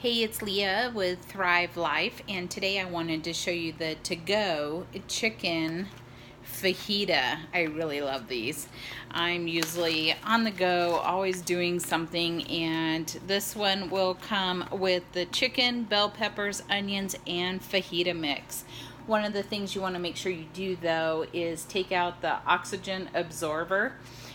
Hey, it's Leah with Thrive Life, and today I wanted to show you the to-go chicken fajita. I really love these. I'm usually on the go, always doing something, and this one will come with the chicken, bell peppers, onions, and fajita mix. One of the things you want to make sure you do, though, is take out the oxygen absorber.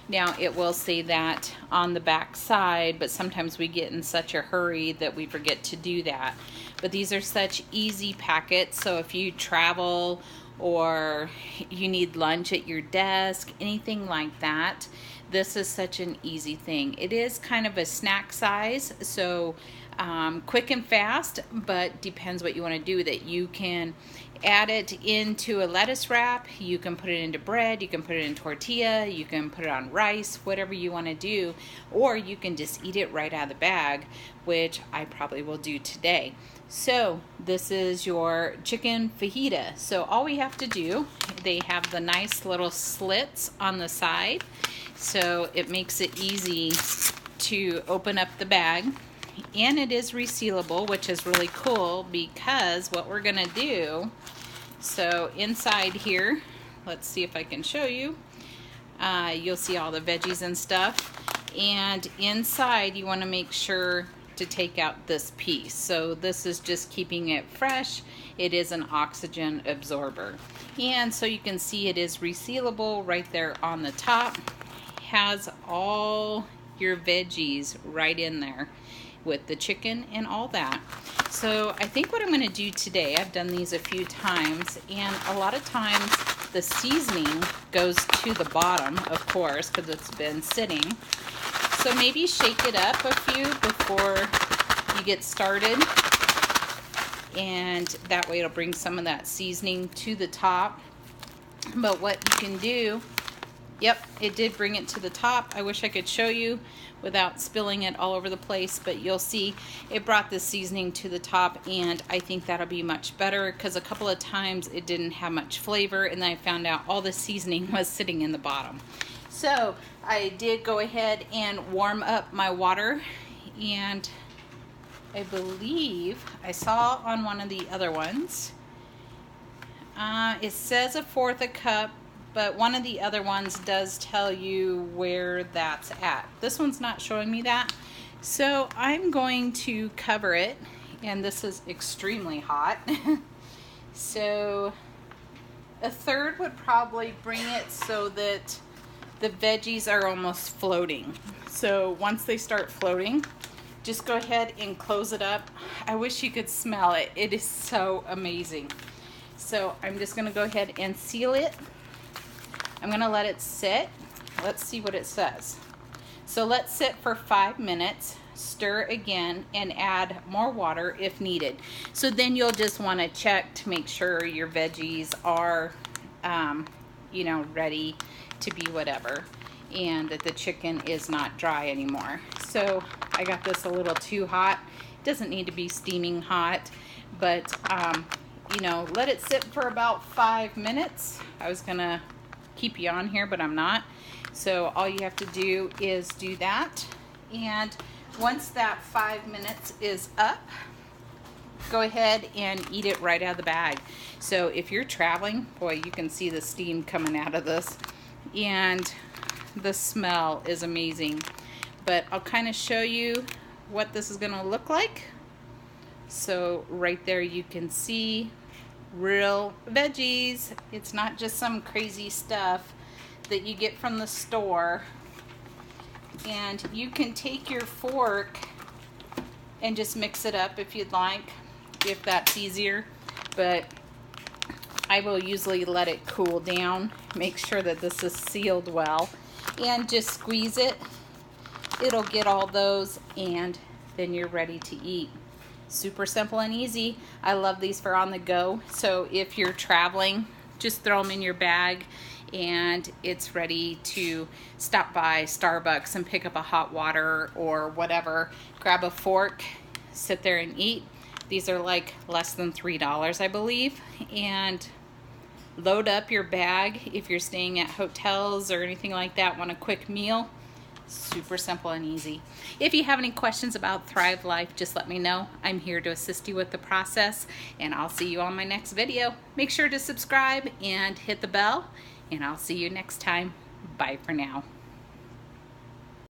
Now, it will say that on the back side, but sometimes we get in such a hurry that we forget to do that. But these are such easy packets, so if you travel or you need lunch at your desk, anything like that, this is such an easy thing. It is kind of a snack size, so quick and fast, but depends what you want to do with it. You can add it into a lettuce wrap, you can put it into bread, you can put it in tortilla, you can put it on rice, whatever you want to do, or you can just eat it right out of the bag, which I probably will do today. So this is your chicken fajita. So all we have to do, they have the nice little slits on the side, so it makes it easy to open up the bag. And it is resealable, which is really cool because what we're gonna do, so inside here, let's see if I can show you, you'll see all the veggies and stuff, and inside you want to make sure to take out this piece. So this is just keeping it fresh. It is an oxygen absorber, and so you can see it is resealable right there on the top. Has all your veggies right in there with the chicken and all that. So I think what I'm going to do today, I've done these a few times, and a lot of times the seasoning goes to the bottom, of course, because it's been sitting. So maybe shake it up a few before you get started, and that way it'll bring some of that seasoning to the top. But what you can do, yep, it did bring it to the top. I wish I could show you without spilling it all over the place, but you'll see it brought the seasoning to the top, and I think that'll be much better because a couple of times it didn't have much flavor, and then I found out all the seasoning was sitting in the bottom. So I did go ahead and warm up my water, and I believe I saw on one of the other ones, it says 1/4 cup, but one of the other ones does tell you where that's at. This one's not showing me that. So I'm going to cover it, and this is extremely hot. So 1/3 would probably bring it so that the veggies are almost floating. So once they start floating, just go ahead and close it up. I wish you could smell it. It is so amazing. So I'm just gonna go ahead and seal it. I'm gonna let it sit. Let's see what it says. So let's sit for 5 minutes, stir again, and add more water if needed. So then you'll just wanna check to make sure your veggies are, ready to be whatever, and that the chicken is not dry anymore. So I got this a little too hot. It doesn't need to be steaming hot, but let it sit for about 5 minutes. I was gonna keep you on here, but I'm not. So all you have to do is do that, and once that 5 minutes is up, go ahead and eat it right out of the bag. So if you're traveling, boy, you can see the steam coming out of this, and the smell is amazing. But I'll kind of show you what this is gonna look like. So right there you can see real veggies. It's not just some crazy stuff that you get from the store. And you can take your fork and just mix it up if you'd like, if that's easier. But I will usually let it cool down, make sure that this is sealed well, and just squeeze it. It'll get all those, and then you're ready to eat. Super simple and easy. I love these for on the go. So if you're traveling, just throw them in your bag, and it's ready to stop by Starbucks and pick up a hot water or whatever. Grab a fork, sit there and eat. These are like less than $3, I believe, and load up your bag if you're staying at hotels or anything like that, want a quick meal. Super simple and easy. If you have any questions about Thrive Life, just let me know. I'm here to assist you with the process, and I'll see you on my next video. Make sure to subscribe and hit the bell, and I'll see you next time. Bye for now.